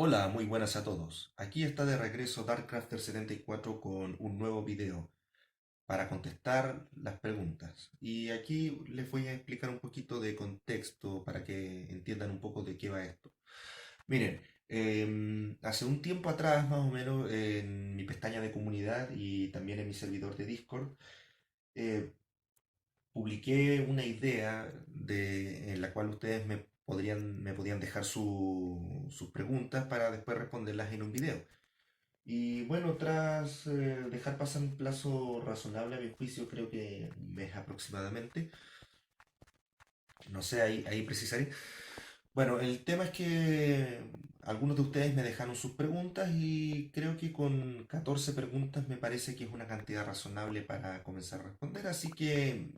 Hola, muy buenas a todos. Aquí está de regreso Darkcrafter74 con un nuevo video para contestar las preguntas. Y aquí les voy a explicar un poquito de contexto para que entiendan un poco de qué va esto. Miren, hace un tiempo atrás, más o menos, en mi pestaña de comunidad y también en mi servidor de Discord, eh, publiqué una idea en la cual ustedes me podían dejar sus preguntas para después responderlas en un video. Y bueno, tras dejar pasar un plazo razonable a mi juicio, creo que un mes aproximadamente, no sé, ahí precisaré. Bueno, el tema es que algunos de ustedes me dejaron sus preguntas y creo que con 14 preguntas me parece que es una cantidad razonable para comenzar a responder, así que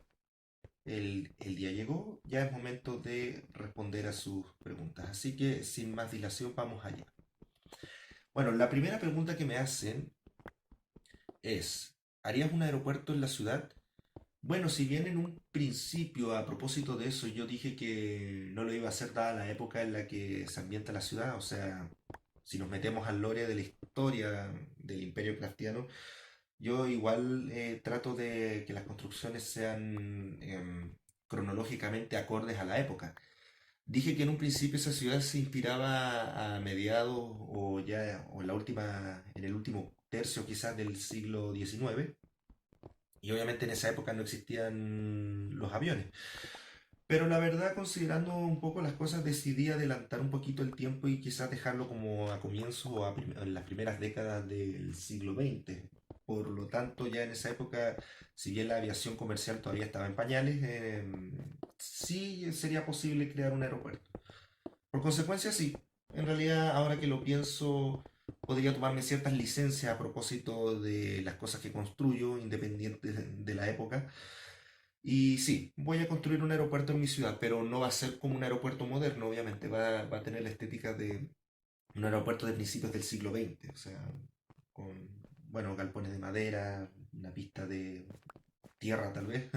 el día llegó, ya es momento de responder a sus preguntas. Así que sin más dilación, vamos allá. Bueno, la primera pregunta que me hacen es, ¿harías un aeropuerto en la ciudad? Bueno, si bien en un principio, a propósito de eso, yo dije que no lo iba a hacer dada la época en la que se ambienta la ciudad, o sea, si nos metemos al lore de la historia del Imperio Craftiano, yo igual trato de que las construcciones sean cronológicamente acordes a la época. Dije que en un principio esa ciudad se inspiraba a mediados o en el último tercio quizás del siglo XIX, y obviamente en esa época no existían los aviones. Pero la verdad, considerando un poco las cosas, decidí adelantar un poquito el tiempo y quizás dejarlo como a comienzos o en las primeras décadas del siglo XX. Por lo tanto, ya en esa época, si bien la aviación comercial todavía estaba en pañales, sí sería posible crear un aeropuerto. Por consecuencia, sí. En realidad, ahora que lo pienso, podría tomarme ciertas licencias a propósito de las cosas que construyo, independientes de la época. Y sí, voy a construir un aeropuerto en mi ciudad, pero no va a ser como un aeropuerto moderno, obviamente. Va a tener la estética de un aeropuerto de principios del siglo XX, o sea, con, bueno, galpones de madera, una pista de tierra tal vez.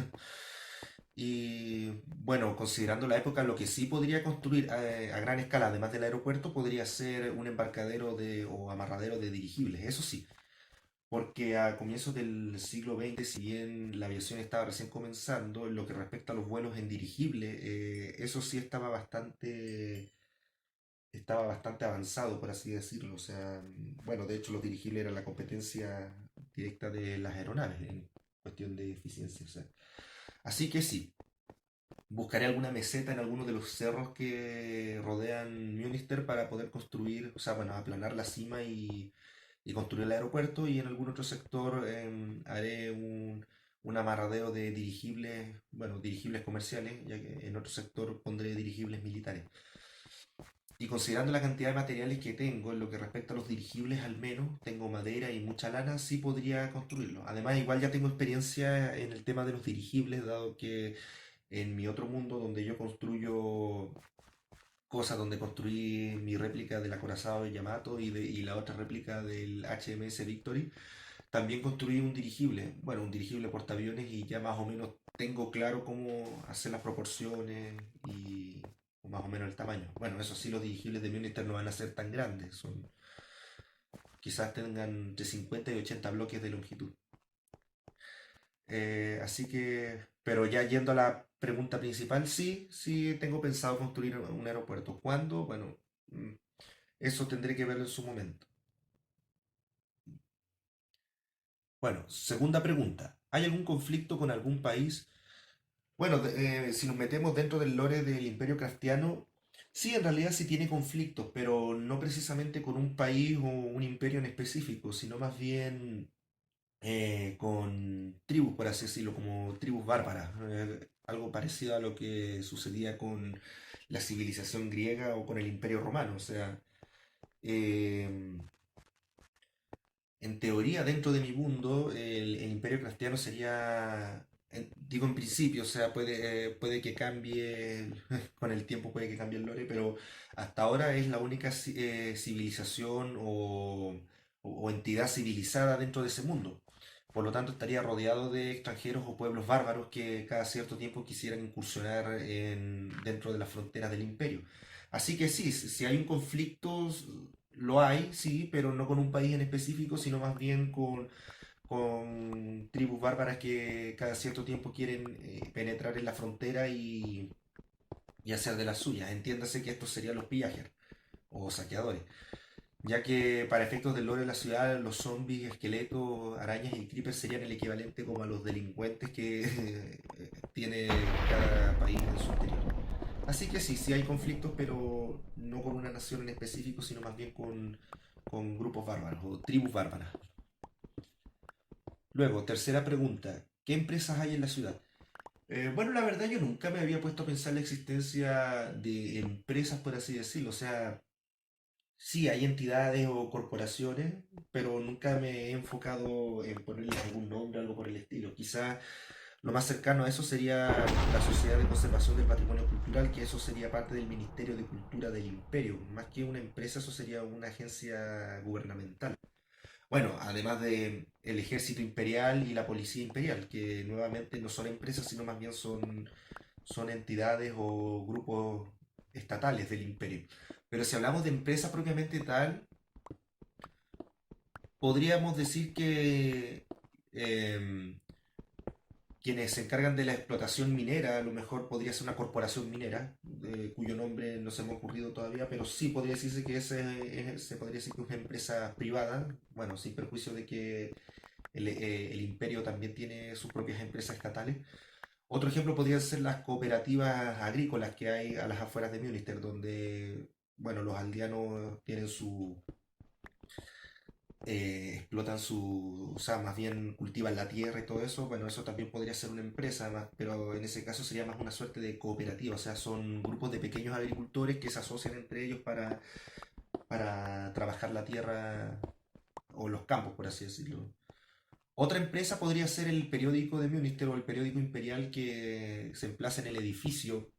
Y bueno, considerando la época, lo que sí podría construir a gran escala, además del aeropuerto, podría ser un embarcadero o amarradero de dirigibles, eso sí, porque a comienzos del siglo XX, si bien la aviación estaba recién comenzando, en lo que respecta a los vuelos en dirigible, eso sí estaba bastante avanzado, por así decirlo. O sea, bueno, de hecho los dirigibles eran la competencia directa de las aeronaves en cuestión de eficiencia. O sea. Así que sí, buscaré alguna meseta en alguno de los cerros que rodean Münster para poder construir, o sea, bueno, aplanar la cima y construir el aeropuerto, y en algún otro sector haré un amarradero de dirigibles, bueno, dirigibles comerciales, ya que en otro sector pondré dirigibles militares. Y considerando la cantidad de materiales que tengo, en lo que respecta a los dirigibles al menos, tengo madera y mucha lana, sí podría construirlo. Además, igual ya tengo experiencia en el tema de los dirigibles, dado que en mi otro mundo donde yo construyo cosas, donde construí mi réplica del acorazado de Yamato y la otra réplica del HMS Victory, también construí un dirigible, bueno, un dirigible portaaviones, y ya más o menos tengo claro cómo hacer las proporciones y más o menos el tamaño. Bueno, eso sí, los dirigibles de Munich no van a ser tan grandes, quizás tengan entre 50 y 80 bloques de longitud. Así que, pero ya yendo a la pregunta principal, sí, sí tengo pensado construir un aeropuerto. ¿Cuándo? Bueno, eso tendré que verlo en su momento. Bueno, segunda pregunta. ¿Hay algún conflicto con algún país? Bueno, si nos metemos dentro del lore del Imperio Craftiano, sí, en realidad sí tiene conflictos, pero no precisamente con un país o un imperio en específico, sino más bien con tribus, por así decirlo, como tribus bárbaras, algo parecido a lo que sucedía con la civilización griega o con el Imperio Romano. O sea, eh, en teoría, dentro de mi mundo, el Imperio Cristiano sería, digo en principio, o sea, puede que cambie, con el tiempo puede que cambie el lore, pero hasta ahora es la única civilización o entidad civilizada dentro de ese mundo. Por lo tanto, estaría rodeado de extranjeros o pueblos bárbaros que cada cierto tiempo quisieran incursionar dentro de las fronteras del imperio. Así que sí, si hay un conflicto, lo hay, sí, pero no con un país en específico, sino más bien con tribus bárbaras que cada cierto tiempo quieren penetrar en la frontera y hacer de las suyas. Entiéndase que estos serían los pillagers o saqueadores, ya que para efectos del lore de la ciudad, los zombies, esqueletos, arañas y creepers serían el equivalente como a los delincuentes que tiene cada país en su interior. Así que sí, sí hay conflictos, pero no con una nación en específico, sino más bien con grupos bárbaros o tribus bárbaras. Luego, tercera pregunta, ¿qué empresas hay en la ciudad? Bueno, la verdad yo nunca me había puesto a pensar la existencia de empresas, por así decirlo. O sea, sí, hay entidades o corporaciones, pero nunca me he enfocado en ponerles algún nombre, algo por el estilo. Quizá lo más cercano a eso sería la Sociedad de Conservación del Patrimonio Cultural, que eso sería parte del Ministerio de Cultura del Imperio. Más que una empresa, eso sería una agencia gubernamental. Bueno, además de el ejército imperial y la policía imperial, que nuevamente no son empresas, sino más bien son entidades o grupos estatales del imperio. Pero si hablamos de empresa propiamente tal, podríamos decir que em, quienes se encargan de la explotación minera, a lo mejor podría ser una corporación minera, cuyo nombre no se me ha ocurrido todavía, pero sí podría decirse que se podría decir que es una empresa privada, bueno, sin perjuicio de que el imperio también tiene sus propias empresas estatales. Otro ejemplo podrían ser las cooperativas agrícolas que hay a las afueras de Münster, donde, bueno, los aldeanos tienen explotan o sea, más bien cultivan la tierra y todo eso. Bueno, eso también podría ser una empresa, más, pero en ese caso sería más una suerte de cooperativa, o sea, son grupos de pequeños agricultores que se asocian entre ellos para trabajar la tierra o los campos, por así decirlo. Otra empresa podría ser el periódico de Münster o el periódico imperial que se emplaza en el edificio,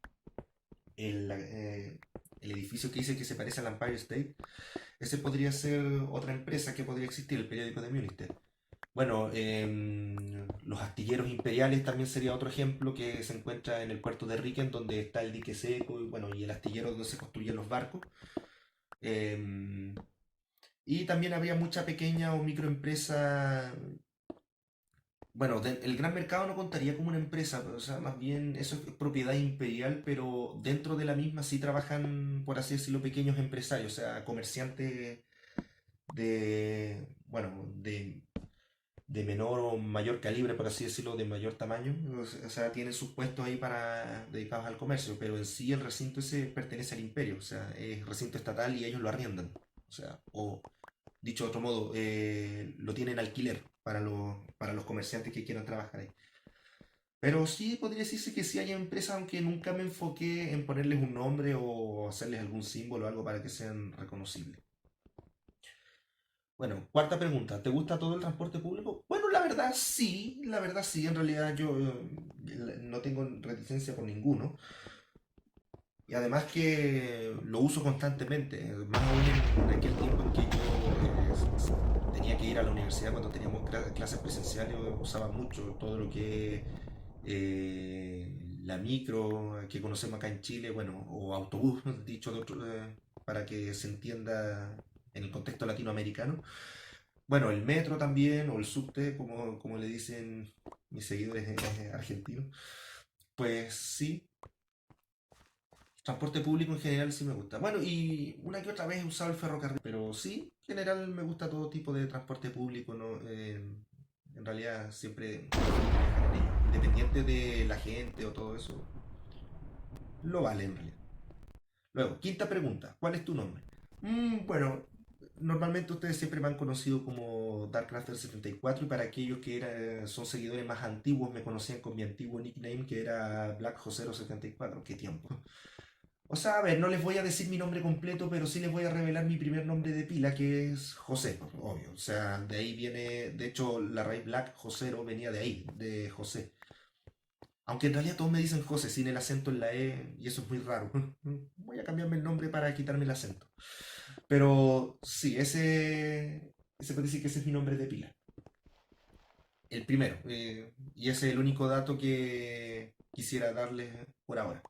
el edificio que dice que se parece al Empire State. Ese podría ser otra empresa que podría existir, el periódico de Münster. Bueno, los astilleros imperiales también sería otro ejemplo que se encuentra en el puerto de Riken, donde está el dique seco y, bueno, y el astillero donde se construyen los barcos. Em, y también habría mucha pequeña o microempresa. Bueno, el gran mercado no contaría como una empresa, o sea, más bien eso es propiedad imperial, pero dentro de la misma sí trabajan, por así decirlo, pequeños empresarios, o sea, comerciantes bueno, de menor o mayor calibre, por así decirlo, de mayor tamaño, o sea, tienen sus puestos ahí para dedicados al comercio, pero en sí el recinto ese pertenece al imperio, o sea, es recinto estatal y ellos lo arriendan, o sea, o dicho de otro modo, lo tienen alquiler para los comerciantes que quieran trabajar ahí. Pero sí podría decirse que sí hay empresas, aunque nunca me enfoqué en ponerles un nombre o hacerles algún símbolo o algo para que sean reconocibles. Bueno, cuarta pregunta. ¿Te gusta todo el transporte público? Bueno, la verdad sí, en realidad yo no tengo reticencia por ninguno. Y además que lo uso constantemente, más aún en aquel tiempo en que yo tenía que ir a la universidad cuando teníamos clases presenciales, usaba mucho todo lo que la micro que conocemos acá en Chile, bueno, o autobús, dicho para que se entienda en el contexto latinoamericano. Bueno, el metro también, o el subte, como le dicen mis seguidores argentinos. Pues sí, transporte público en general sí me gusta. Bueno, y una que otra vez he usado el ferrocarril, pero sí, en general me gusta todo tipo de transporte público, ¿no? En realidad siempre viajar en ello. Independiente de la gente o todo eso, lo vale en realidad. Luego, quinta pregunta, ¿cuál es tu nombre? Bueno, normalmente ustedes siempre me han conocido como Darkrafter74 y cuatro y para aquellos que son seguidores más antiguos me conocían con mi antiguo nickname que era BlackJosero74. ¿Qué tiempo? O sea, a ver, no les voy a decir mi nombre completo, pero sí les voy a revelar mi primer nombre de pila, que es José, pues, obvio. O sea, de ahí viene, de hecho, la raíz Black Josero venía de ahí, de José. Aunque en realidad todos me dicen José sin el acento en la E, y eso es muy raro. Voy a cambiarme el nombre para quitarme el acento. Pero sí, ese puede decir que ese es mi nombre de pila. El primero. Y ese es el único dato que quisiera darles por ahora.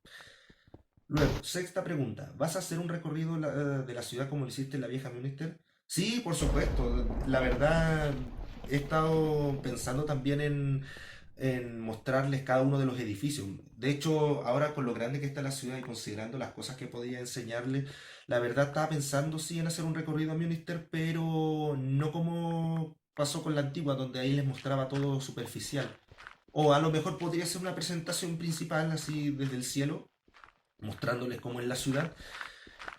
Luego, sexta pregunta. ¿Vas a hacer un recorrido de la ciudad como lo hiciste en la vieja Münster? Sí, por supuesto. La verdad, he estado pensando también en mostrarles cada uno de los edificios. De hecho, ahora con lo grande que está la ciudad y considerando las cosas que podía enseñarles, la verdad estaba pensando sí en hacer un recorrido a Münster, pero no como pasó con la antigua, donde ahí les mostraba todo superficial. O a lo mejor podría ser una presentación principal así desde el cielo mostrándoles cómo es la ciudad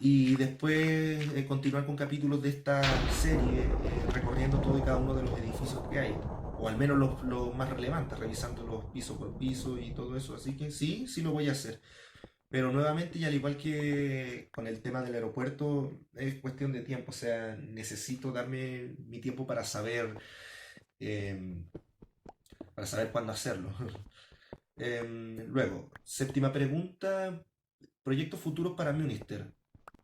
y después continuar con capítulos de esta serie recorriendo todo y cada uno de los edificios que hay o al menos los más relevantes, revisando los piso por piso y todo eso, así que sí, sí lo voy a hacer, pero nuevamente y al igual que con el tema del aeropuerto es cuestión de tiempo, o sea, necesito darme mi tiempo eh, para saber cuándo hacerlo. Luego, séptima pregunta, proyectos futuros para Munister.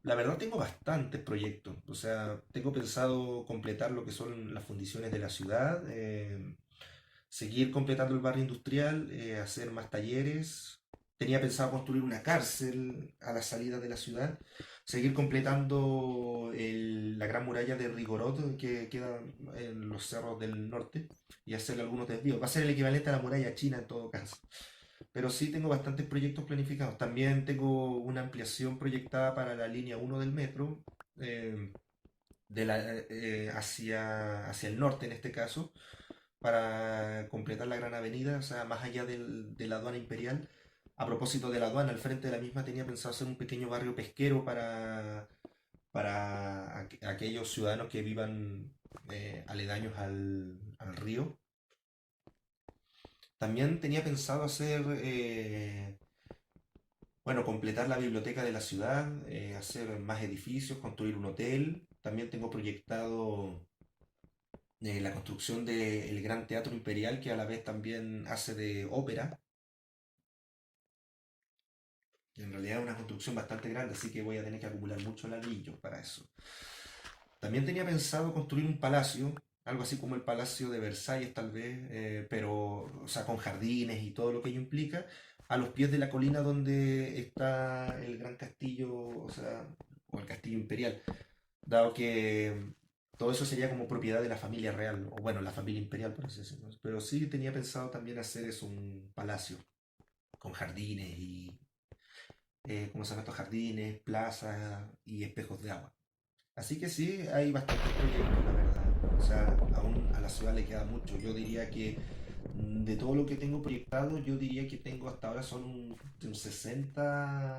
La verdad tengo bastantes proyectos, o sea, tengo pensado completar lo que son las fundiciones de la ciudad, seguir completando el barrio industrial, hacer más talleres. Tenía pensado construir una cárcel a la salida de la ciudad, seguir completando la gran muralla de Rigorod que queda en los cerros del norte y hacer algunos desvíos. Va a ser el equivalente a la muralla china en todo caso. Pero sí tengo bastantes proyectos planificados. También tengo una ampliación proyectada para la línea uno del metro, eh, hacia el norte en este caso, para completar la Gran Avenida, o sea, más allá de la aduana imperial. A propósito de la aduana, al frente de la misma tenía pensado hacer un pequeño barrio pesquero para aquellos ciudadanos que vivan aledaños al río. También tenía pensado hacer bueno, completar la biblioteca de la ciudad, hacer más edificios, construir un hotel. También tengo proyectado la construcción del Gran Teatro Imperial, que a la vez también hace de ópera. En realidad es una construcción bastante grande, así que voy a tener que acumular mucho ladrillo para eso. También tenía pensado construir un palacio, algo así como el Palacio de Versalles tal vez, pero, o sea, con jardines y todo lo que ello implica, a los pies de la colina donde está el gran castillo, o sea, o el castillo imperial, dado que todo eso sería como propiedad de la familia real, o bueno, la familia imperial por así decirlo. Pero sí tenía pensado también hacer eso, un palacio con jardines y, ¿cómo se llama estos jardines, plazas y espejos de agua. Así que sí, hay bastantes proyectos, la verdad. O sea, aún a la ciudad le queda mucho. Yo diría que de todo lo que tengo proyectado, yo diría que tengo hasta ahora son un 60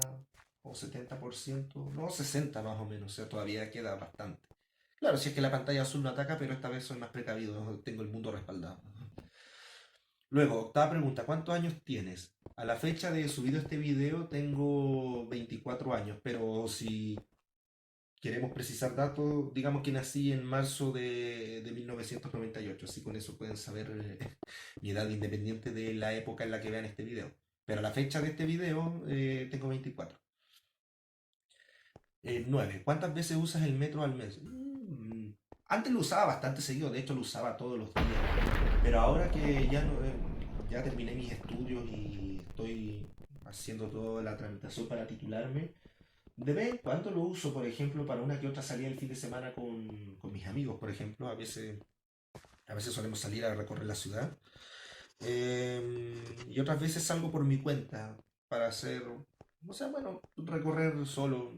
o 70%, no 60 más o menos, o sea, todavía queda bastante. Claro, si es que la pantalla azul no ataca, pero esta vez soy más precavido, tengo el mundo respaldado. Luego, octava pregunta, ¿cuántos años tienes? A la fecha de subido este video tengo 24 años, pero si queremos precisar datos, digamos que nací en marzo de 1998, así con eso pueden saber mi edad independiente de la época en la que vean este video. Pero a la fecha de este video tengo 24. 9. ¿Cuántas veces usas el metro al mes? Antes lo usaba bastante seguido, de hecho lo usaba todos los días. Pero ahora que ya, ya terminé mis estudios y estoy haciendo toda la tramitación para titularme, de vez en cuando lo uso, por ejemplo, para una que otra salida el fin de semana con mis amigos, por ejemplo. A veces solemos salir a recorrer la ciudad. Y otras veces salgo por mi cuenta para hacer, o sea, bueno, recorrer solo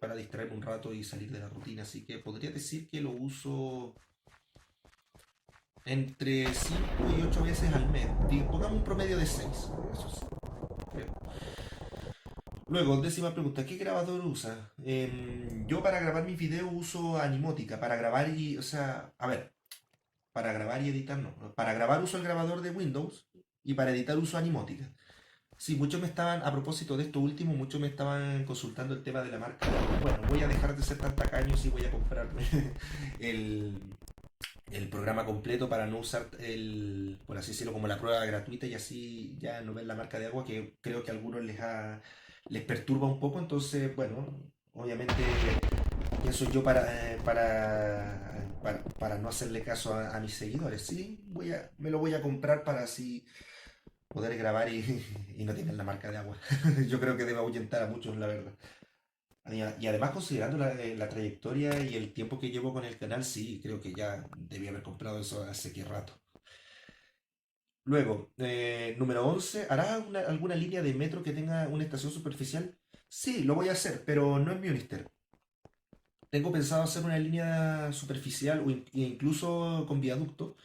para distraerme un rato y salir de la rutina. Así que podría decir que lo uso entre 5 y 8 veces al mes. Pongamos un promedio de 6, eso sí. Creo. Luego, décima pregunta, ¿qué grabador usa? Yo para grabar mis videos uso Animotica, para grabar y, o sea, a ver, para grabar y editar no. Para grabar uso el grabador de Windows y para editar uso Animotica. Sí, muchos me estaban, a propósito de esto último, muchos me estaban consultando el tema de la marca. Bueno, voy a dejar de ser tan tacaño y voy a comprarme el, el programa completo para no usar por así decirlo, como la prueba gratuita y así ya no ven la marca de agua que creo que a algunos les perturba un poco. Entonces, bueno, obviamente pienso yo para no hacerle caso a mis seguidores. Sí, me lo voy a comprar para así. poder grabar y no tener la marca de agua. Yo creo que debe ahuyentar a muchos, la verdad. Y además, considerando la trayectoria y el tiempo que llevo con el canal, sí, creo que ya debí haber comprado eso hace que rato. Luego, número 11, ¿hará alguna línea de metro que tenga una estación superficial? Sí, lo voy a hacer, pero no en Munister. Tengo pensado hacer una línea superficial e incluso con viaducto,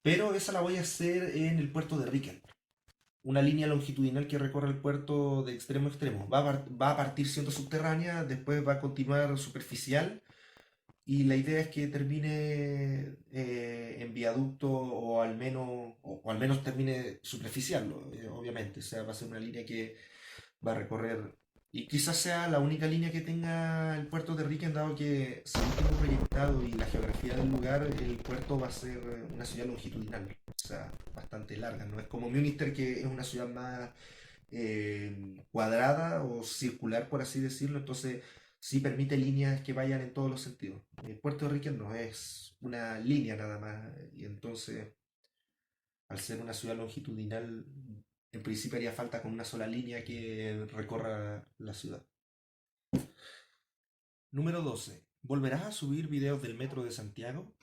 pero esa la voy a hacer en el puerto de Riken. Una línea longitudinal que recorre el puerto de extremo a extremo. Va a partir siendo subterránea, después va a continuar superficial y la idea es que termine en viaducto o al menos termine superficial, obviamente. O sea, va a ser una línea que va a recorrer y quizás sea la única línea que tenga el puerto de Riken, dado que según tengo proyectado y la geografía del lugar, el puerto va a ser una ciudad longitudinal, o sea, bastante larga. No es como Münster, que es una ciudad más cuadrada o circular, por así decirlo, entonces sí permite líneas que vayan en todos los sentidos. Puerto Rican no es una línea nada más, y entonces al ser una ciudad longitudinal, en principio haría falta con una sola línea que recorra la ciudad. Número 12. ¿Volverás a subir videos del metro de Santiago?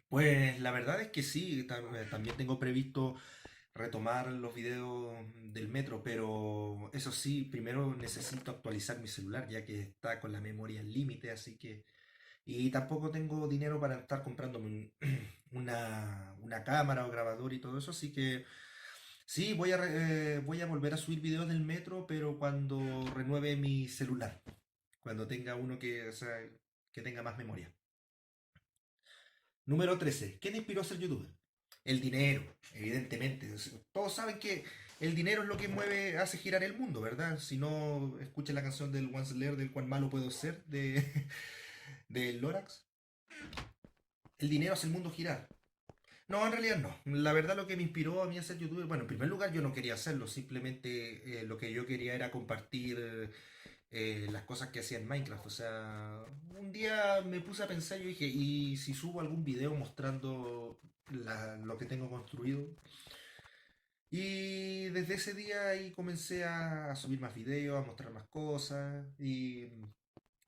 Pues la verdad es que sí, también tengo previsto retomar los videos del metro, pero eso sí, primero necesito actualizar mi celular ya que está con la memoria al límite, así que... Y tampoco tengo dinero para estar comprándome una cámara o grabador y todo eso, así que sí, voy a volver a subir videos del metro, pero cuando renueve mi celular, cuando tenga uno que, o sea, que tenga más memoria. Número 13. ¿Qué te inspiró a ser youtuber? El dinero, evidentemente. Todos saben que el dinero es lo que mueve, hace girar el mundo, ¿verdad? Si no, escuchen la canción del Once Lair del cuán malo puedo ser de Lorax. El dinero hace el mundo girar. No, en realidad no. La verdad lo que me inspiró a mí a ser youtuber, bueno, en primer lugar yo no quería hacerlo, simplemente lo que yo quería era compartir las cosas que hacía en Minecraft. O sea, un día me puse a pensar, yo dije, ¿y si subo algún video mostrando lo que tengo construido? Y desde ese día ahí comencé a subir más videos, a mostrar más cosas y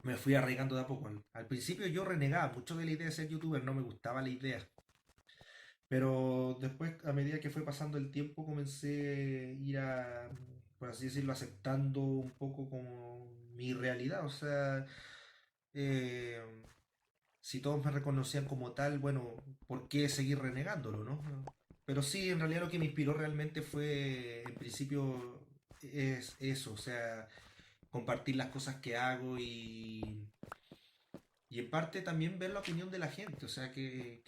me fui arraigando de a poco. Al principio yo renegaba mucho de la idea de ser youtuber, no me gustaba la idea. Pero después, a medida que fue pasando el tiempo, comencé a ir a, por así decirlo, aceptando un poco como mi realidad. O sea, eh, si todos me reconocían como tal, bueno, ¿por qué seguir renegándolo, no? Pero sí, en realidad lo que me inspiró realmente fue, en principio, es eso, o sea, compartir las cosas que hago y en parte también ver la opinión de la gente, o sea, qué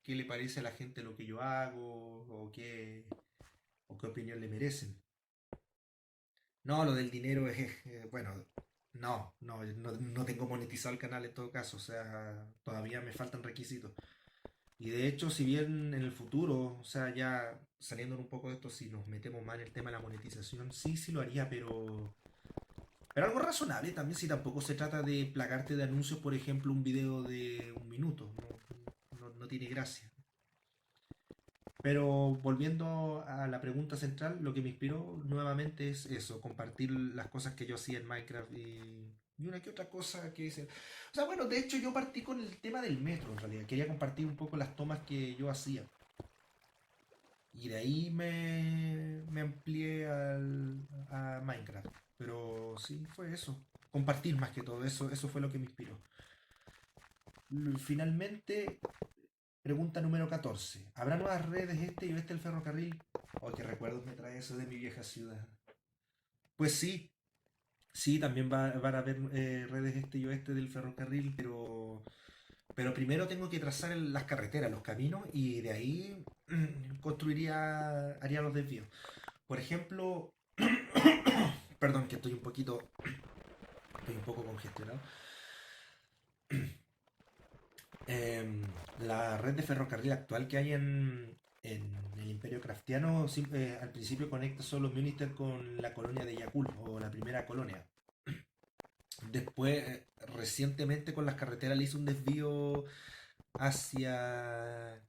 le parece a la gente lo que yo hago o qué opinión le merecen. No, lo del dinero es, bueno, no tengo monetizado el canal en todo caso, o sea, todavía me faltan requisitos. Y de hecho, si bien en el futuro, o sea, ya saliendo un poco de esto, si nos metemos más en el tema de la monetización, sí, sí lo haría, pero algo razonable también, si tampoco se trata de plagarte de anuncios, por ejemplo, un video de un minuto, no tiene gracia. Pero volviendo a la pregunta central, lo que me inspiró nuevamente es eso, compartir las cosas que yo hacía en Minecraft y una que otra cosa que hice. O sea, bueno, de hecho yo partí con el tema del metro en realidad. Quería compartir un poco las tomas que yo hacía. Y de ahí me amplié a Minecraft. Pero sí, fue eso. Compartir más que todo, eso fue lo que me inspiró. Finalmente, pregunta número 14. ¿Habrá nuevas redes este y oeste del ferrocarril? Oh, qué recuerdos me trae eso de mi vieja ciudad. Pues sí, sí, también van a haber redes este y oeste del ferrocarril, pero primero tengo que trazar las carreteras, los caminos, y de ahí haría los desvíos. Por ejemplo, perdón que estoy un poco congestionado. Em, la red de ferrocarril actual que hay en el Imperio Craftiano al principio conecta solo Münster con la colonia de Yakul o la primera colonia. Después, recientemente con las carreteras le hizo un desvío hacia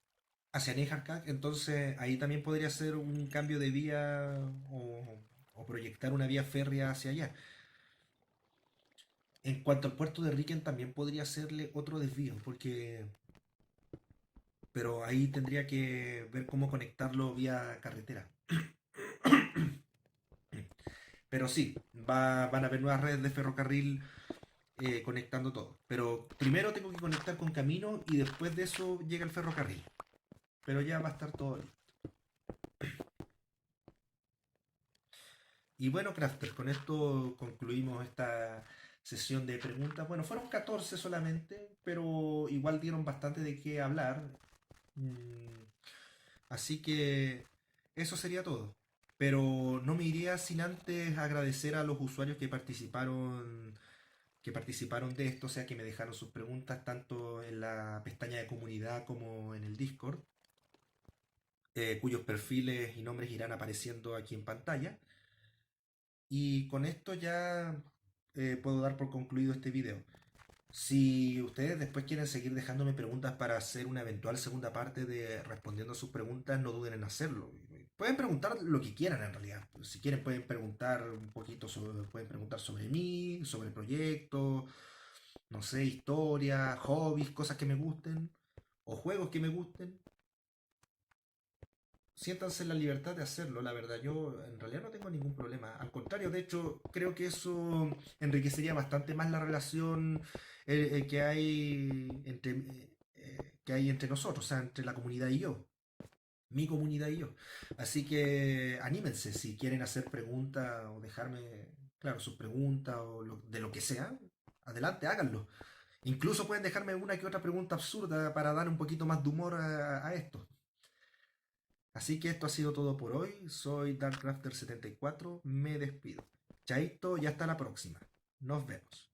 hacia Nejarkak, entonces ahí también podría ser un cambio de vía o proyectar una vía férrea hacia allá. En cuanto al puerto de Riken también podría hacerle otro desvío, pero ahí tendría que ver cómo conectarlo vía carretera. Pero sí, van a haber nuevas redes de ferrocarril conectando todo. Pero primero tengo que conectar con camino y después de eso llega el ferrocarril. Pero ya va a estar todo listo. Y bueno, Crafter, con esto concluimos esta sesión de preguntas. Bueno, fueron 14 solamente, pero igual dieron bastante de qué hablar. Mm, Así que eso sería todo. Pero no me iría sin antes agradecer a los usuarios que participaron de esto, o sea, que me dejaron sus preguntas tanto en la pestaña de comunidad como en el Discord, cuyos perfiles y nombres irán apareciendo aquí en pantalla. Y con esto ya puedo dar por concluido este video. Si ustedes después quieren seguir dejándome preguntas para hacer una eventual segunda parte de respondiendo a sus preguntas, no duden en hacerlo. Pueden preguntar lo que quieran en realidad. Si quieren pueden preguntar un poquito pueden preguntar sobre mí, sobre el proyecto, no sé, historia, hobbies, cosas que me gusten o juegos que me gusten. Siéntanse en la libertad de hacerlo, la verdad, yo en realidad no tengo ningún problema. Al contrario, de hecho, creo que eso enriquecería bastante más la relación que hay entre nosotros, o sea, entre la comunidad y yo, mi comunidad y yo. Así que anímense si quieren hacer preguntas o dejarme, claro, sus preguntas de lo que sea, adelante, háganlo. Incluso pueden dejarme una que otra pregunta absurda para dar un poquito más de humor a esto. Así que esto ha sido todo por hoy. Soy DarkCrafter74. Me despido. Chaito y hasta la próxima. Nos vemos.